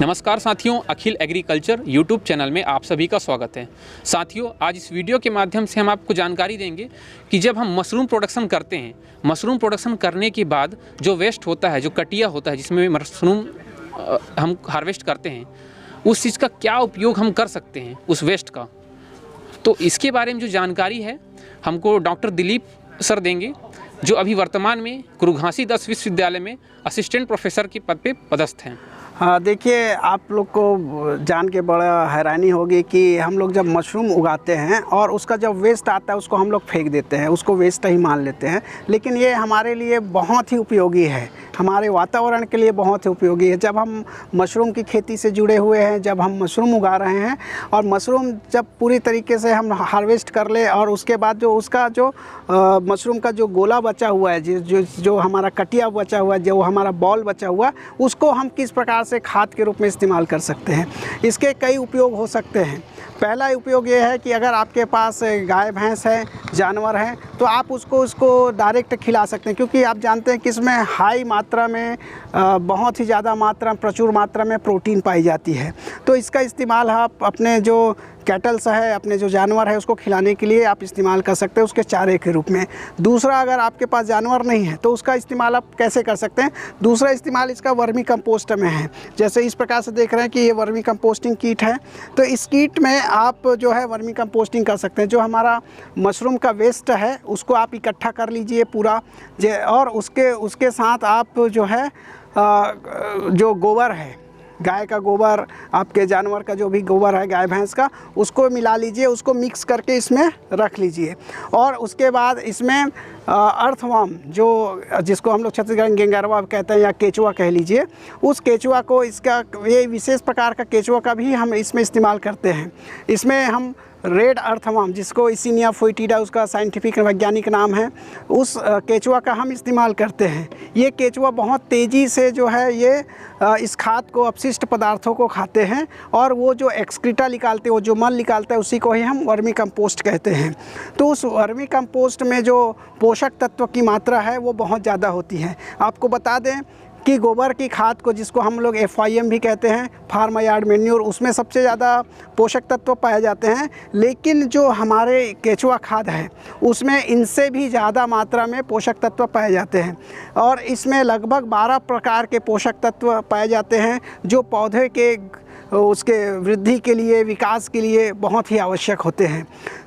नमस्कार साथियों, अखिल agriculture YouTube channel में आप सभी का स्वागत है। साथियों, आज इस वीडियो के माध्यम से हम आपको जानकारी देंगे कि जब हम मशरूम प्रोडक्शन करते हैं, मशरूम प्रोडक्शन करने के बाद जो वेस्ट होता है, जो कटिया होता है जिसमें मशरूम हम हार्वेस्ट करते हैं, उस चीज़ का क्या उपयोग हम कर सकते हैं, उस वेस्ट का। तो इसके बारे में जो जानकारी है हमको डॉक्टर दिलीप सर देंगे, जो अभी वर्तमान में कुरुघासी 10 विश्वविद्यालय में असिस्टेंट प्रोफेसर के पद पे पदस्थ हैं। हाँ, देखिए, आप लोग को जान के बड़ा हैरानी होगी कि हम लोग जब मशरूम उगाते हैं और उसका जब वेस्ट आता है उसको हम लोग फेंक देते हैं, उसको वेस्ट ही मान लेते हैं। लेकिन ये हमारे लिए बहुत ही उपयोगी है, हमारे वातावरण के लिए बहुत ही उपयोगी है। जब हम मशरूम की खेती से जुड़े हुए हैं, जब हम मशरूम उगा रहे हैं और मशरूम जब पूरी तरीके से हम हार्वेस्ट कर ले और उसके बाद जो उसका जो मशरूम का जो गोला बचा हुआ है, जो हमारा कटिया बचा हुआ है, जो हमारा बॉल बचा हुआ है, उसको हम किस प्रकार से खाद के रूप में इस्तेमाल कर सकते हैं। इसके कई उपयोग हो सकते हैं। पहला उपयोग ये है कि अगर आपके पास गाय भैंस है, जानवर हैं, तो आप उसको डायरेक्ट खिला सकते हैं, क्योंकि आप जानते हैं कि इसमें हाई मात्रा में बहुत ही ज़्यादा मात्रा प्रचुर मात्रा में प्रोटीन पाई जाती है। तो इसका इस्तेमाल आप अपने जो कैटल्स है, अपने जो जानवर है, उसको खिलाने के लिए आप इस्तेमाल कर सकते हैं, उसके चारे के रूप में। दूसरा, अगर आपके पास जानवर नहीं है तो उसका इस्तेमाल आप कैसे कर सकते हैं? दूसरा इस्तेमाल इसका वर्मी कंपोस्ट में है। जैसे इस प्रकार से देख रहे हैं कि ये वर्मी कंपोस्टिंग किट है, तो इस किट में आप जो है वर्मी कंपोस्टिंग कर सकते हैं। जो हमारा मशरूम का वेस्ट है उसको आप इकट्ठा कर लीजिए पूरा, और उसके साथ आप जो है जो गोबर है, गाय का गोबर, आपके जानवर का जो भी गोबर है गाय भैंस का, उसको मिला लीजिए, उसको मिक्स करके इसमें रख लीजिए। और उसके बाद इसमें अर्थवर्म, जो जिसको हम लोग छत्तीसगढ़ में गेंगरवा कहते हैं या केचुआ कह लीजिए, उस केचुआ को, इसका ये विशेष प्रकार का केचुआ का भी हम इसमें इस्तेमाल करते हैं। इसमें हम रेड अर्थवर्म, जिसको इसिनिया फोइटिडा उसका साइंटिफिक वैज्ञानिक नाम है, उस केचुआ का हम इस्तेमाल करते हैं। ये केचुआ बहुत तेज़ी से जो है ये इस खाद को, अपशिष्ट पदार्थों को खाते हैं, और वो जो एक्सक्रीटा निकालते हैं, वो जो मल निकालता है, उसी को ही हम वर्मी कंपोस्ट कहते हैं। तो उस वर्मी कंपोस्ट में जो पोषक तत्व की मात्रा है वो बहुत ज़्यादा होती है। आपको बता दें कि गोबर की खाद को, जिसको हम लोग FIM भी कहते हैं, फार्म यार्ड मैन्योर, उसमें सबसे ज़्यादा पोषक तत्व पाए जाते हैं। लेकिन जो हमारे केचुआ खाद है उसमें इनसे भी ज़्यादा मात्रा में पोषक तत्व पाए जाते हैं, और इसमें लगभग 12 प्रकार के पोषक तत्व पाए जाते हैं, जो पौधे के उसके वृद्धि के लिए, विकास के लिए बहुत ही आवश्यक होते हैं।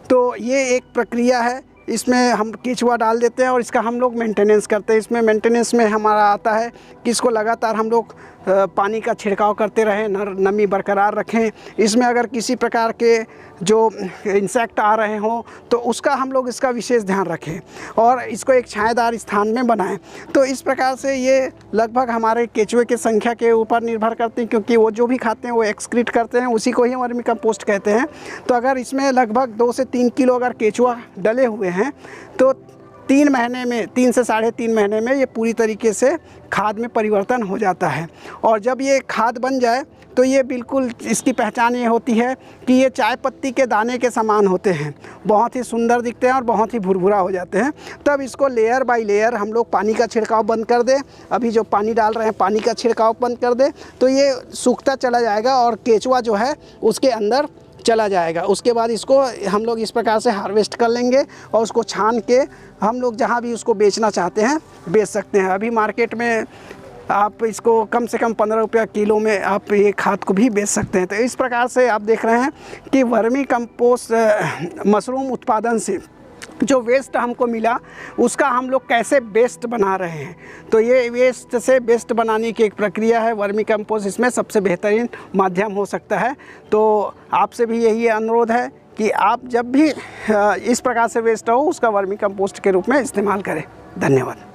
तो ये एक प्रक्रिया है। इसमें हम केचुआ डाल देते हैं और इसका हम लोग मेंटेनेंस करते हैं। इसमें मेंटेनेंस में हमारा आता है कि इसको लगातार हम लोग पानी का छिड़काव करते रहें, नमी बरकरार रखें। इसमें अगर किसी प्रकार के जो इंसेक्ट आ रहे हों तो उसका हम लोग इसका विशेष ध्यान रखें, और इसको एक छायादार स्थान में बनाएं। तो इस प्रकार से ये लगभग हमारे केचुए की संख्या के ऊपर निर्भर करती है, क्योंकि वो जो भी खाते हैं वो एक्सक्रीट करते हैं, उसी को ही वर्मी कंपोस्ट कहते हैं। तो अगर इसमें लगभग 2 से 3 किलो अगर केचुआ डले हुए हैं तो 3 महीने में, 3 से 3.5 महीने में ये पूरी तरीके से खाद में परिवर्तन हो जाता है। और जब ये खाद बन जाए तो ये बिल्कुल, इसकी पहचान ये होती है कि ये चाय पत्ती के दाने के समान होते हैं, बहुत ही सुंदर दिखते हैं और बहुत ही भुरभुरा हो जाते हैं। तब इसको लेयर बाय लेयर हम लोग पानी का छिड़काव बंद कर दें। अभी जो पानी डाल रहे हैं, पानी का छिड़काव बंद कर दें, तो ये सूखता चला जाएगा और केचुआ जो है उसके अंदर चला जाएगा। उसके बाद इसको हम लोग इस प्रकार से हार्वेस्ट कर लेंगे और उसको छान के हम लोग जहाँ भी उसको बेचना चाहते हैं बेच सकते हैं। अभी मार्केट में आप इसको कम से कम 15 रुपया किलो में आप ये खाद को भी बेच सकते हैं। तो इस प्रकार से आप देख रहे हैं कि वर्मी कंपोस्ट मशरूम उत्पादन से जो वेस्ट हमको मिला उसका हम लोग कैसे बेस्ट बना रहे हैं। तो ये वेस्ट से बेस्ट बनाने की एक प्रक्रिया है। वर्मी कंपोस्ट इसमें सबसे बेहतरीन माध्यम हो सकता है। तो आपसे भी यही अनुरोध है कि आप जब भी इस प्रकार से वेस्ट हो उसका वर्मी कंपोस्ट के रूप में इस्तेमाल करें। धन्यवाद।